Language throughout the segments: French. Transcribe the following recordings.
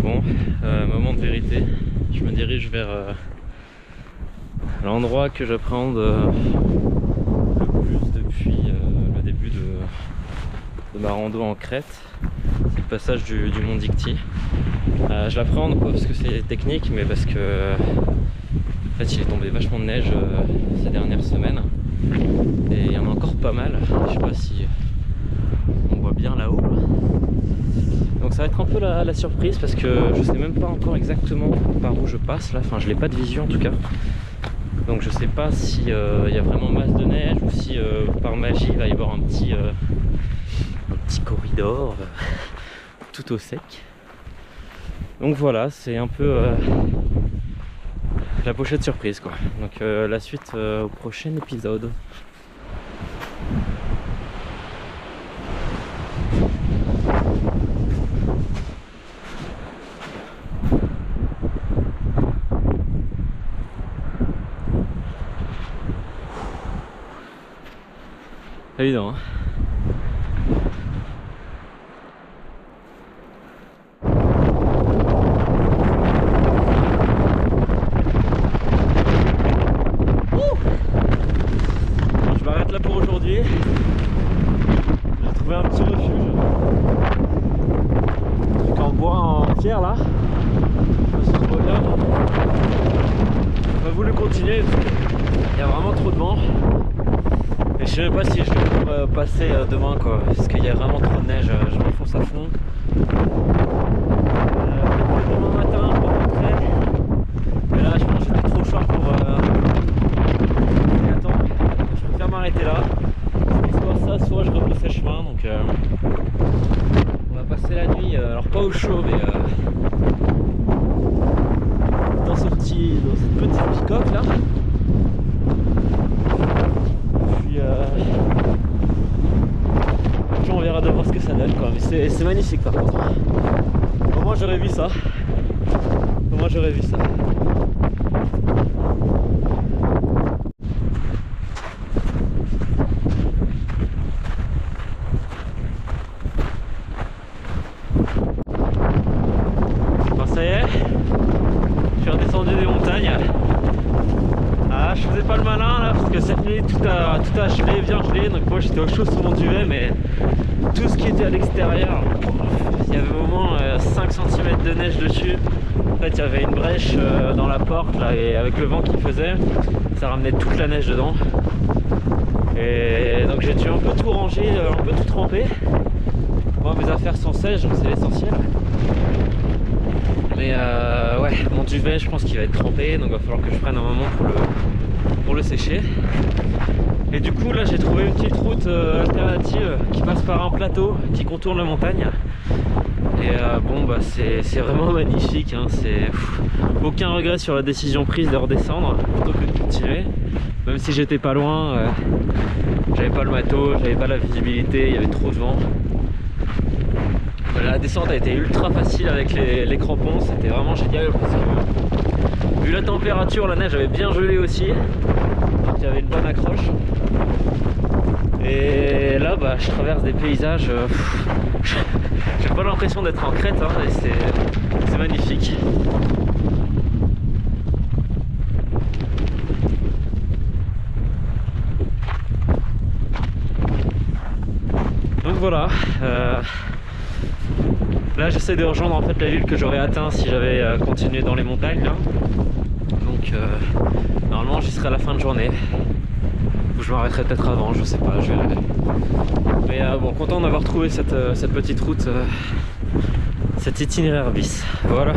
Bon, moment de vérité, je me dirige vers l'endroit que j'appréhende le plus depuis le début de ma rando en Crète. C'est le passage du mont Dictys. Je l'appréhende pas parce que c'est technique, mais parce que en fait il est tombé vachement de neige ces dernières semaines et il y en a encore pas mal. Je sais pas si on voit bien là-haut. Donc ça va être un peu la surprise parce que je sais même pas encore exactement par où je passe là, enfin je n'ai pas de vision en tout cas. Donc je sais pas si y a vraiment masse de neige ou si par magie il va y avoir un petit corridor tout au sec. Donc voilà, c'est un peu la pochette surprise quoi. Donc la suite au prochain épisode. Évident, hein. Je m'arrête là pour aujourd'hui. J'ai trouvé un petit refuge. Un truc en bois en pierre là. Ça se voit bien. J'ai pas voulu continuer parce qu'il y a vraiment trop de vent. Et je sais même pas si je vais passer demain quoi, parce qu'il y a vraiment trop de neige, je m'enfonce à fond. Demain matin pour rentrer. Mais là je pense que j'étais trop short pour attendre. Je préfère m'arrêter là. Soit ça, soit je rebrousse le chemin. Donc on va passer la nuit, alors pas au chaud mais dans cette petite bicoque là. Puis on verra de voir ce que ça donne quoi. Mais c'est magnifique par contre. Comment j'aurais vu ça? Comment j'aurais vu ça? Bon ça y est, je suis redescendu des montagnes. Ah, je faisais pas le malin là parce que cette nuit tout a gelé, bien gelé, donc moi j'étais au chaud sous mon duvet, mais tout ce qui était à l'extérieur, il y avait au moins 5 cm de neige dessus. En fait il y avait une brèche dans la porte là, et avec le vent qu'il faisait, ça ramenait toute la neige dedans. Et donc j'ai dû un peu tout ranger, un peu tout tremper. Moi mes affaires sont sèches donc c'est l'essentiel. Mais ouais, mon duvet je pense qu'il va être trempé, donc il va falloir que je prenne un moment pour le sécher. Et du coup là j'ai trouvé une petite route alternative qui passe par un plateau qui contourne la montagne. Et bon bah c'est vraiment magnifique, hein. Aucun regret sur la décision prise de redescendre plutôt que de continuer. Même si j'étais pas loin, j'avais pas le matos, j'avais pas la visibilité, il y avait trop de vent. La descente a été ultra facile avec les crampons, c'était vraiment génial parce que vu la température, la neige avait bien gelé aussi, donc il y avait une bonne accroche. Et là bah, je traverse des paysages, j'ai pas l'impression d'être en Crète, hein, et c'est magnifique. Donc voilà. Là j'essaie de rejoindre en fait la ville que j'aurais atteint si j'avais continué dans les montagnes là. Donc normalement j'y serai à la fin de journée. Ou je m'arrêterai peut-être avant, je sais pas, je verrai. Mais bon, content d'avoir trouvé cette petite route, cet itinéraire bis. Voilà.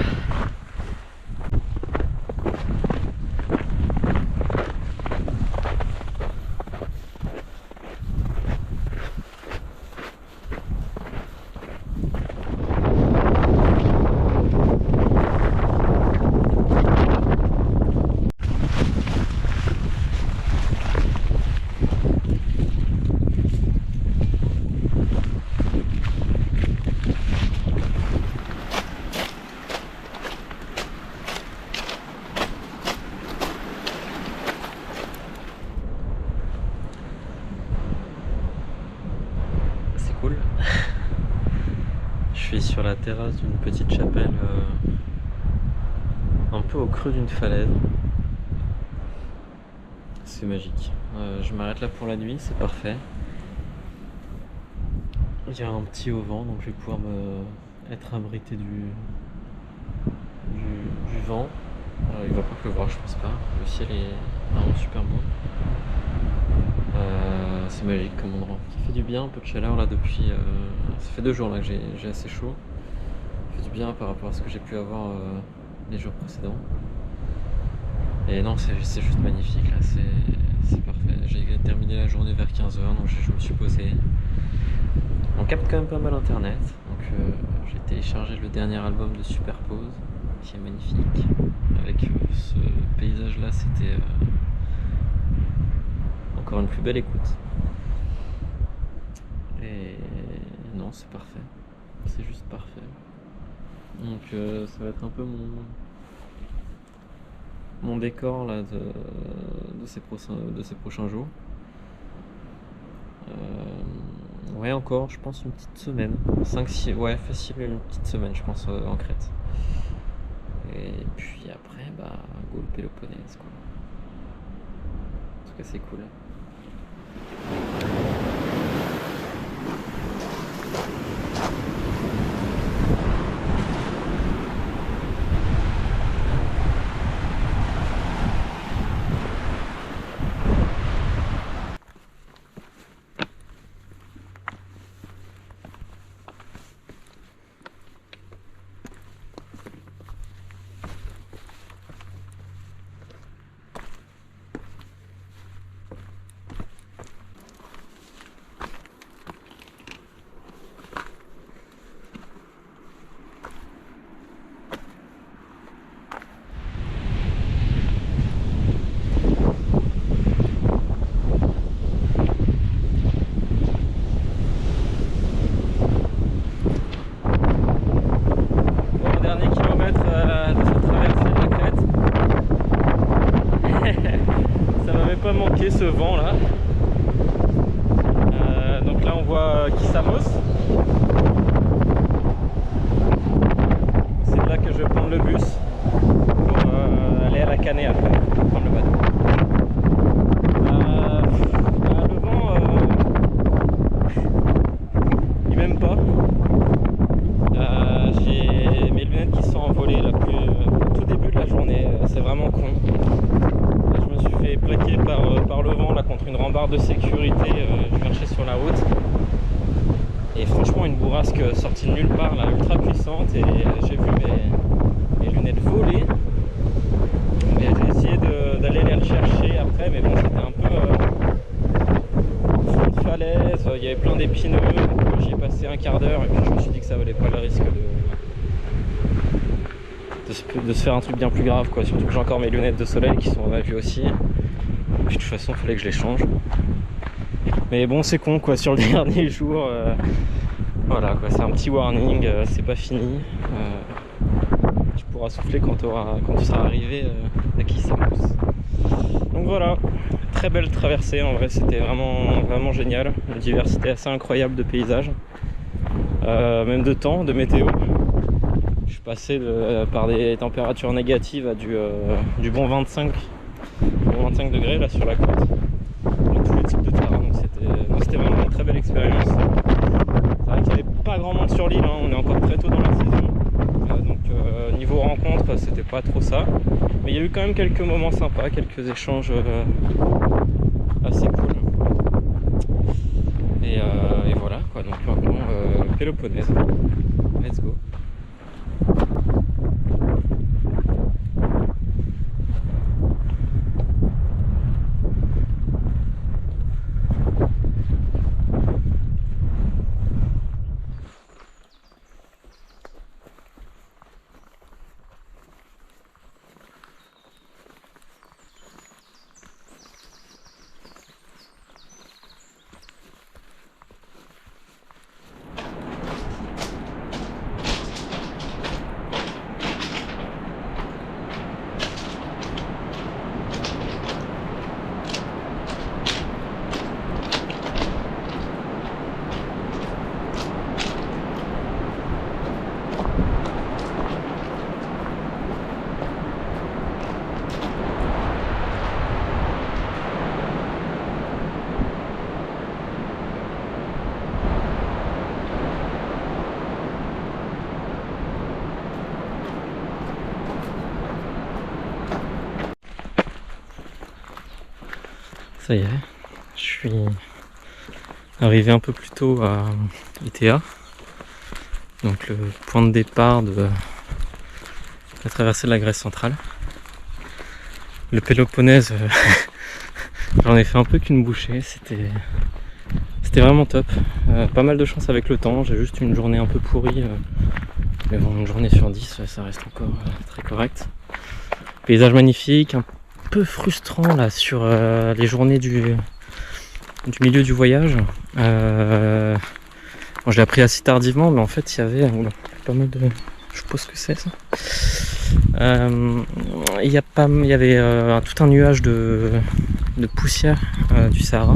sur la terrasse d'une petite chapelle, un peu au creux d'une falaise. C'est magique. Je m'arrête là pour la nuit, c'est parfait. Il y a un petit auvent, donc je vais pouvoir être abrité du vent. Il va pas pleuvoir, je pense pas. Le ciel est vraiment super beau. C'est magique comme endroit. Ça fait du bien, un peu de chaleur là depuis. Ça fait 2 jours là que j'ai assez chaud. Ça fait du bien par rapport à ce que j'ai pu avoir les jours précédents. Et non, c'est juste magnifique là, c'est parfait. J'ai terminé la journée vers 15h, donc je me suis posé. On capte quand même pas mal internet, donc j'ai téléchargé le dernier album de Superpose, qui est magnifique. Avec ce paysage là, c'était encore une plus belle écoute. Et non, c'est parfait. C'est juste parfait. Donc ça va être un peu mon décor là de ces prochains jours. Ouais, encore, je pense une petite semaine. 5-6, ouais, facile, une petite semaine, je pense, en Crète. Et puis après, bah, go le Péloponnèse, quoi. En tout cas, c'est cool. Ce vent là, donc là on voit Kissamos, c'est de là que je vais prendre le bus pour aller à la Canée après, prendre le bateau. Le vent il m'aime pas, j'ai mes lunettes qui sont envolées là, au tout début de la journée, c'est vraiment con. Je me suis fait plaquer par le vent là, contre une rambarde de sécurité, je marchais sur la route et franchement une bourrasque sortie de nulle part là, ultra puissante, et j'ai vu mes lunettes voler. Et j'ai essayé d'aller les rechercher après, mais bon, c'était un peu fond de falaise, il y avait plein d'épineux, donc j'y ai passé un quart d'heure et puis je me suis dit que ça valait pas le risque de se faire un truc bien plus grave, quoi. Surtout que j'ai encore mes lunettes de soleil qui sont à ma vue aussi. Puis de toute façon, il fallait que je les change. Mais bon, c'est con, quoi, sur le dernier jour. Voilà, quoi, c'est un petit warning, c'est pas fini. Tu pourras souffler quand tu seras arrivé à Kissamos. Donc voilà, très belle traversée, en vrai, c'était vraiment génial. Une diversité assez incroyable de paysages, même de temps, de météo. Je suis passé par des températures négatives à du bon 25 degrés là sur la côte, avec tous les types de terrain, donc c'était vraiment une très belle expérience. C'est vrai qu'il n'y avait pas grand monde sur l'île, hein. On est encore très tôt dans la saison, donc niveau rencontre c'était pas trop ça, mais il y a eu quand même quelques moments sympas, quelques échanges assez cool, et voilà quoi. Donc maintenant Péloponnèse, let's go. Ça y est, je suis arrivé un peu plus tôt à Itea, donc le point de départ de la traversée de la Grèce centrale. Le Péloponnèse, j'en ai fait un peu qu'une bouchée, c'était vraiment top. Pas mal de chance avec le temps, j'ai juste une journée un peu pourrie, mais bon, une journée sur 10, ça reste encore très correct. Paysage magnifique, un peu frustrant là sur les journées du milieu du voyage. Bon, je l'ai appris assez tardivement, mais en fait il y avait pas mal de... Je suppose que c'est ça. Il y avait tout un nuage de poussière du Sahara,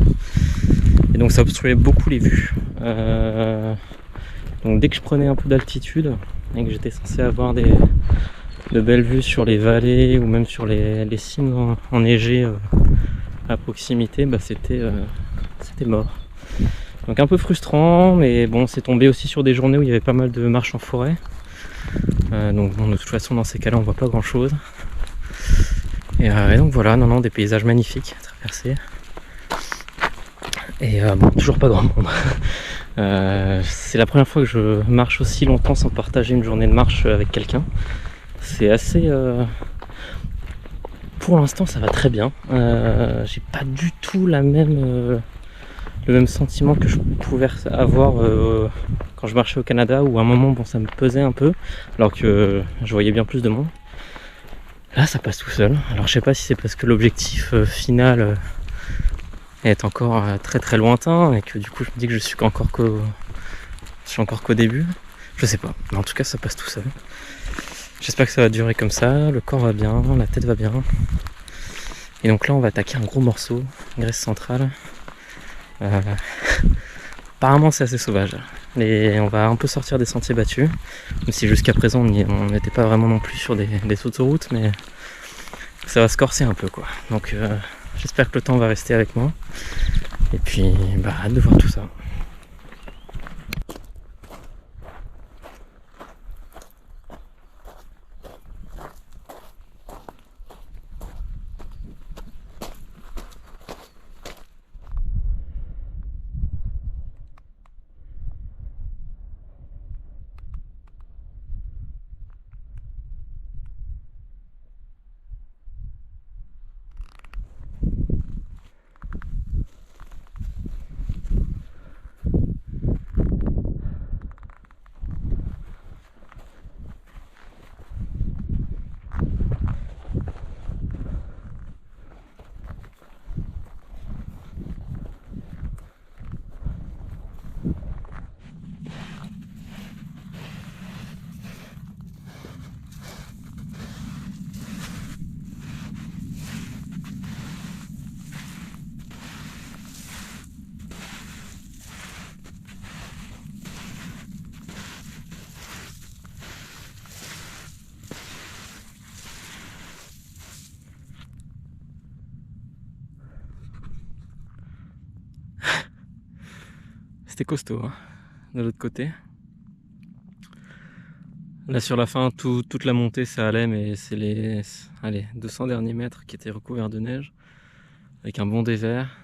et donc ça obstruait beaucoup les vues. Donc dès que je prenais un peu d'altitude et que j'étais censé avoir de belles vues sur les vallées ou même sur les cimes enneigées à proximité, bah c'était mort. Donc un peu frustrant, mais bon, c'est tombé aussi sur des journées où il y avait pas mal de marches en forêt. Donc bon, de toute façon dans ces cas-là on voit pas grand chose. Et donc voilà, non, des paysages magnifiques à traverser. Et bon, toujours pas grand monde. C'est la première fois que je marche aussi longtemps sans partager une journée de marche avec quelqu'un. C'est assez... Pour l'instant ça va très bien. J'ai pas du tout le même sentiment que je pouvais avoir quand je marchais au Canada, où à un moment bon, ça me pesait un peu alors que je voyais bien plus de monde. Là ça passe tout seul. Alors je sais pas si c'est parce que l'objectif final est encore très très lointain et que du coup je me dis que je suis encore qu'au début. Je sais pas, mais en tout cas ça passe tout seul. J'espère que ça va durer comme ça, le corps va bien, la tête va bien. Et donc là on va attaquer un gros morceau, Grèce centrale. Apparemment c'est assez sauvage. Et on va un peu sortir des sentiers battus, même si jusqu'à présent on n'était pas vraiment non plus sur des autoroutes, mais ça va se corser un peu quoi. Donc j'espère que le temps va rester avec moi. Et puis hâte de voir tout ça. C'était costaud hein, de l'autre côté. Là sur la fin, toute la montée ça allait, mais c'est les 200 derniers mètres qui étaient recouverts de neige, avec un bon dévers.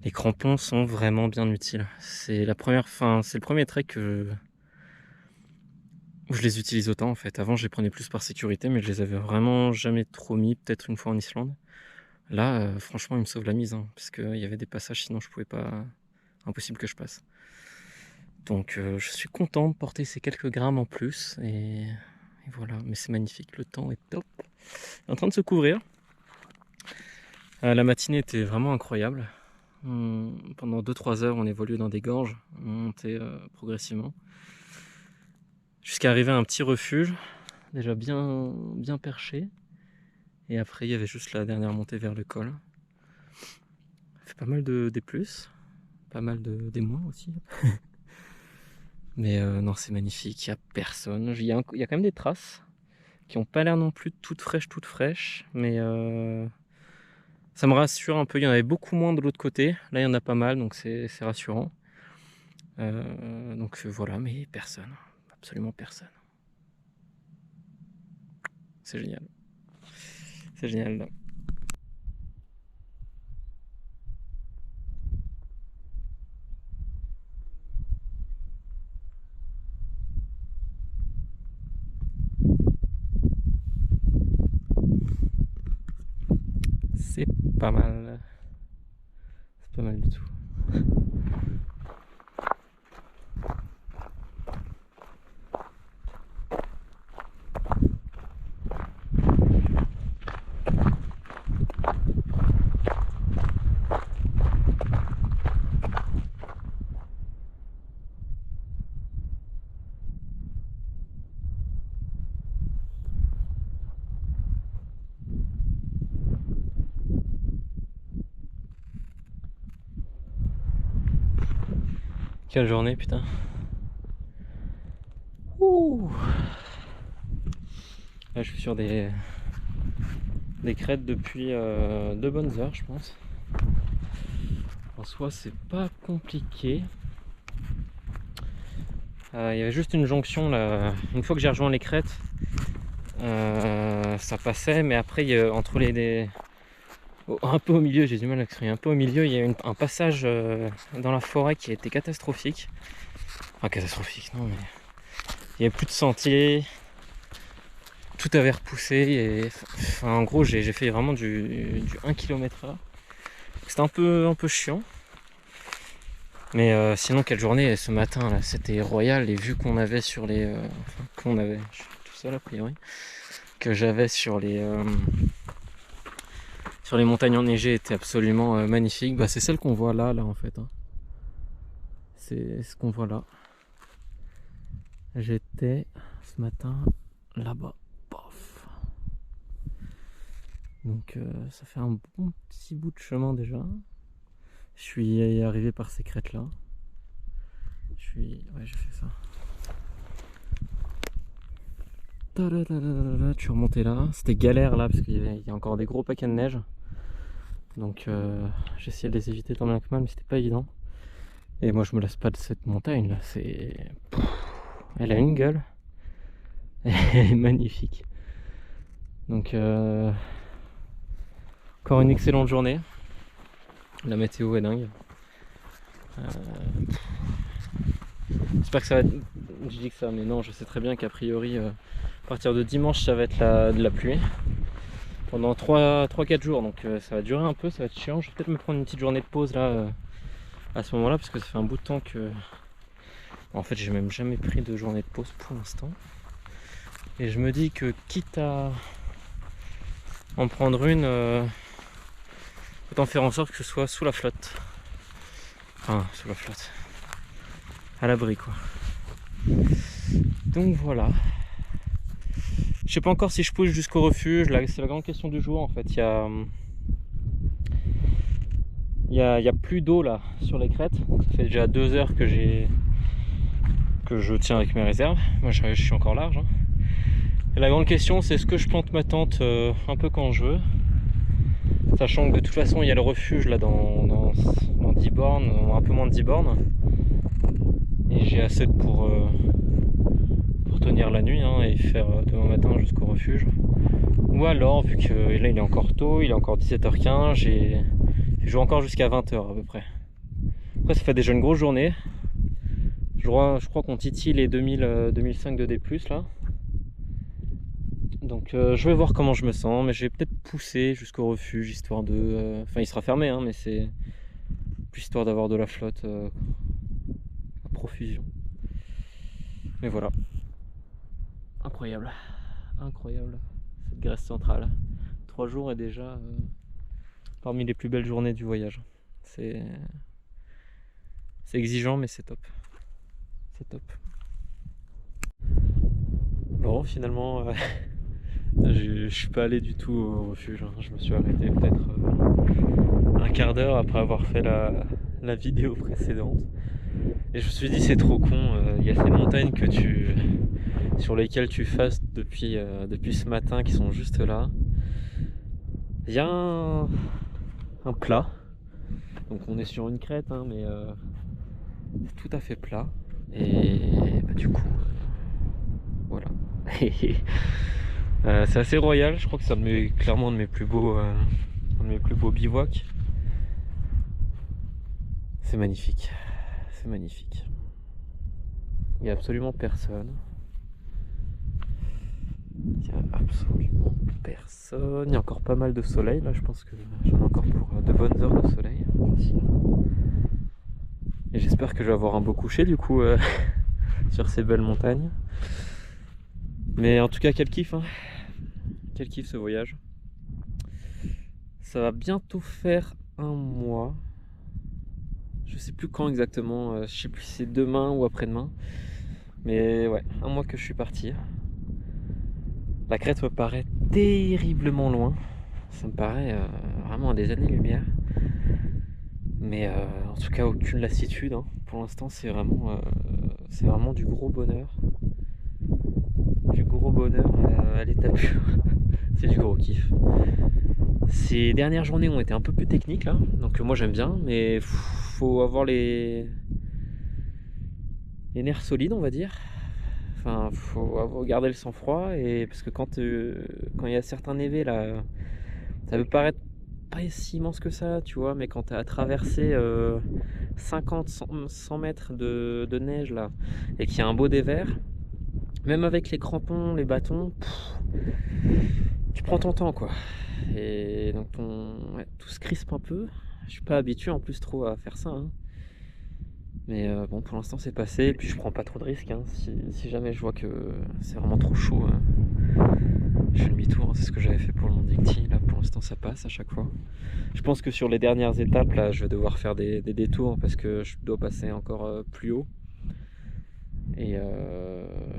Les crampons sont vraiment bien utiles. C'est le premier trek où je les utilise autant en fait. Avant je les prenais plus par sécurité, mais je les avais vraiment jamais trop mis, peut-être une fois en Islande. Là franchement ils me sauvent la mise, hein, parce qu'il y avait des passages sinon je pouvais pas... Impossible que je passe. Donc je suis content de porter ces quelques grammes en plus, et voilà, mais c'est magnifique, le temps est top. Il est en train de se couvrir. La matinée était vraiment incroyable. Pendant 2-3 heures on évoluait dans des gorges, on montait progressivement, jusqu'à arriver à un petit refuge, déjà bien perché, et après il y avait juste la dernière montée vers le col. Ça fait pas mal de D+, pas mal de D- aussi. Mais non, c'est magnifique, il n'y a personne. Il y a quand même des traces qui n'ont pas l'air non plus toutes fraîches, mais ça me rassure un peu. Il y en avait beaucoup moins de l'autre côté, là il y en a pas mal, donc c'est rassurant. Donc voilà, mais personne, absolument personne. C'est génial. C'est génial. pas mal. C'est pas mal du tout. Quelle journée, putain. Ouh. Là, je suis sur des crêtes depuis 2 bonnes heures, je pense. En soi, c'est pas compliqué. Il y avait juste une jonction là. Une fois que j'ai rejoint les crêtes, ça passait, mais après, entre un peu au milieu, j'ai du mal à exprimer, un peu au milieu, il y a un passage dans la forêt qui a été catastrophique. Enfin, catastrophique, non, mais il n'y avait plus de sentier, tout avait repoussé, et enfin, en gros, j'ai fait vraiment du 1 km/h. C'était un peu chiant. Mais sinon, quelle journée ce matin là, c'était royal. Les vues qu'on avait sur les. Enfin, je suis tout seul a priori. Que j'avais sur les montagnes enneigées étaient absolument magnifiques. Bah, c'est celle qu'on voit là en fait. Hein. C'est ce qu'on voit là. J'étais ce matin là-bas. Pof. Donc ça fait un bon petit bout de chemin déjà. Je suis arrivé par ces crêtes là. Ouais, j'ai fait ça. Je suis remonté là. C'était galère là parce qu'il y a encore des gros paquets de neige. Donc j'ai essayé de les éviter tant bien que mal, mais c'était pas évident. Et moi je me lasse pas de cette montagne là. Elle a une gueule. Elle est magnifique. Donc encore une excellente journée. La météo est dingue. J'espère que ça va être... Je dis que ça, mais non, je sais très bien qu'a priori, à partir de dimanche, ça va être de la pluie. Pendant 3-4 jours, donc ça va durer un peu, ça va être chiant. Je vais peut-être me prendre une petite journée de pause là, à ce moment-là, parce que ça fait un bout de temps que... En fait, j'ai même jamais pris de journée de pause pour l'instant. Et je me dis que quitte à en prendre une, autant faire en sorte que ce soit sous la flotte. Enfin, sous la flotte. À l'abri quoi. Donc voilà. Je sais pas encore si je pousse jusqu'au refuge, c'est la grande question du jour en fait. Il y a plus d'eau là sur les crêtes. Donc ça fait déjà 2 heures que je tiens avec mes réserves. Moi je suis encore large. Hein. Et la grande question c'est est-ce que je plante ma tente un peu quand je veux. Sachant que de toute façon il y a le refuge là dans 10 bornes, un peu moins de 10 bornes. Et j'ai assez pour tenir la nuit hein, et faire demain matin jusqu'au refuge. Ou alors, vu que là il est encore tôt, il est encore 17h15, j'ai joué encore jusqu'à 20h à peu près. Après ça fait déjà une grosse journée. Je crois qu'on titille les 2005 de D+, là. Donc je vais voir comment je me sens, mais je vais peut-être pousser jusqu'au refuge, histoire de... Enfin il sera fermé, hein, mais c'est plus histoire d'avoir de la flotte à profusion. Mais voilà. Incroyable. Incroyable. Cette Grèce centrale. 3 jours et déjà parmi les plus belles journées du voyage. C'est exigeant mais c'est top. C'est top. Bon finalement je suis pas allé du tout au refuge. Hein. Je me suis arrêté peut-être un quart d'heure après avoir fait la vidéo précédente. Et je me suis dit c'est trop con, il y a ces montagnes sur lesquelles tu fastes depuis ce matin qui sont juste là. Il y a un plat, donc on est sur une crête hein, mais c'est tout à fait plat. Et bah, du coup, voilà. C'est assez royal, je crois que c'est clairement un de mes plus beaux bivouacs. C'est magnifique. C'est magnifique. Il n'y a absolument personne. Il y a absolument personne. Il y a encore pas mal de soleil là, je pense que j'en ai encore pour de bonnes heures de soleil. Facile. Et j'espère que je vais avoir un beau coucher du coup sur ces belles montagnes. Mais en tout cas, quel kiff, hein. Quel kiff ce voyage. Ça va bientôt faire un mois. Je sais plus quand exactement, je sais plus si c'est demain ou après-demain. Mais ouais, un mois que je suis parti. La Crète me paraît terriblement loin. Ça me paraît vraiment à des années-lumière. Mais en tout cas, aucune lassitude, hein. Pour l'instant, c'est vraiment du gros bonheur. Du gros bonheur à l'état pur. C'est du gros kiff. Ces dernières journées ont été un peu plus techniques là, donc moi j'aime bien, mais faut avoir les nerfs solides, on va dire. Enfin, faut garder le sang-froid, et parce que quand il y a certains névés là, ça peut paraître pas si immense que ça, tu vois, mais quand tu as traversé 50, 100 mètres de neige là, et qu'il y a un beau dévers, même avec les crampons, les bâtons, tu prends ton temps quoi. Et donc tout se crispe un peu. Je suis pas habitué en plus trop à faire ça, hein. Mais bon, pour l'instant c'est passé, et puis je prends pas trop de risques, hein. Si jamais je vois que c'est vraiment trop chaud, je fais demi-tour, hein. C'est ce que j'avais fait pour le Mont Dicty. Là pour l'instant ça passe à chaque fois. Je pense que sur les dernières étapes là, je vais devoir faire des détours parce que je dois passer encore plus haut. Et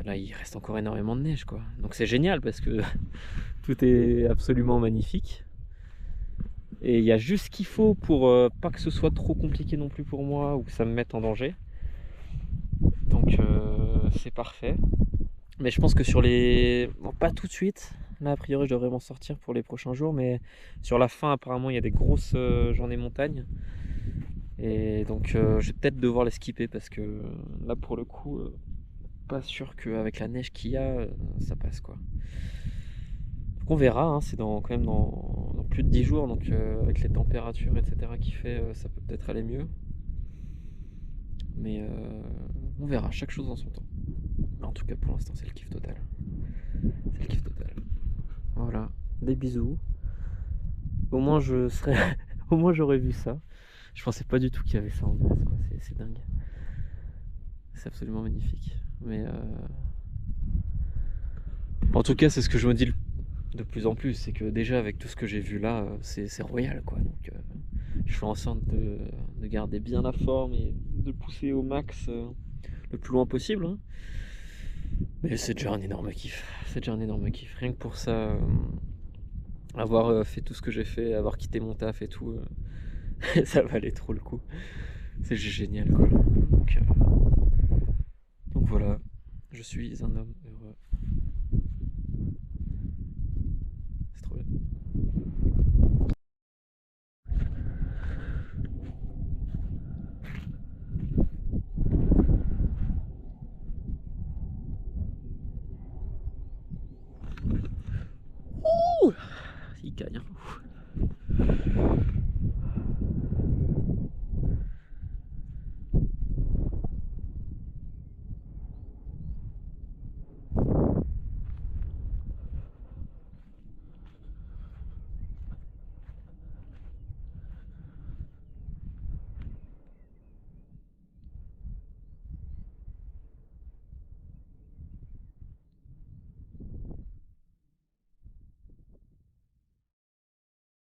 là il reste encore énormément de neige quoi. Donc c'est génial parce que tout est absolument magnifique. Et il y a juste ce qu'il faut pour pas que ce soit trop compliqué non plus pour moi ou que ça me mette en danger. Donc c'est parfait. Mais je pense que sur les... Bon, pas tout de suite. Là a priori je devrais m'en sortir pour les prochains jours. Mais sur la fin apparemment il y a des grosses journées montagne. Et donc je vais peut-être devoir les skipper parce que là pour le coup pas sûr qu'avec la neige qu'il y a ça passe quoi. Donc on verra, hein, c'est quand même dans plus de 10 jours, donc avec les températures etc qu'il fait, ça peut peut-être aller mieux. Mais on verra, chaque chose en son temps. Mais en tout cas pour l'instant c'est le kiff total. C'est le kiff total. Voilà, des bisous. Au moins je serais au moins j'aurais vu ça. Je pensais pas du tout qu'il y avait ça en Grèce quoi, c'est dingue. C'est absolument magnifique. Mais en tout cas c'est ce que je me dis de plus en plus, c'est que déjà avec tout ce que j'ai vu là, c'est royal quoi. Donc je fais en sorte de garder bien la forme et de pousser au max le plus loin possible, hein. Mais c'est déjà un énorme kiff. C'est déjà un énorme kiff. Rien que pour ça, avoir fait tout ce que j'ai fait, avoir quitté mon taf et tout, ça valait trop le coup. C'est génial quoi. Donc voilà, je suis un homme heureux. C'est trop bien. Ouh, il gagne, hein.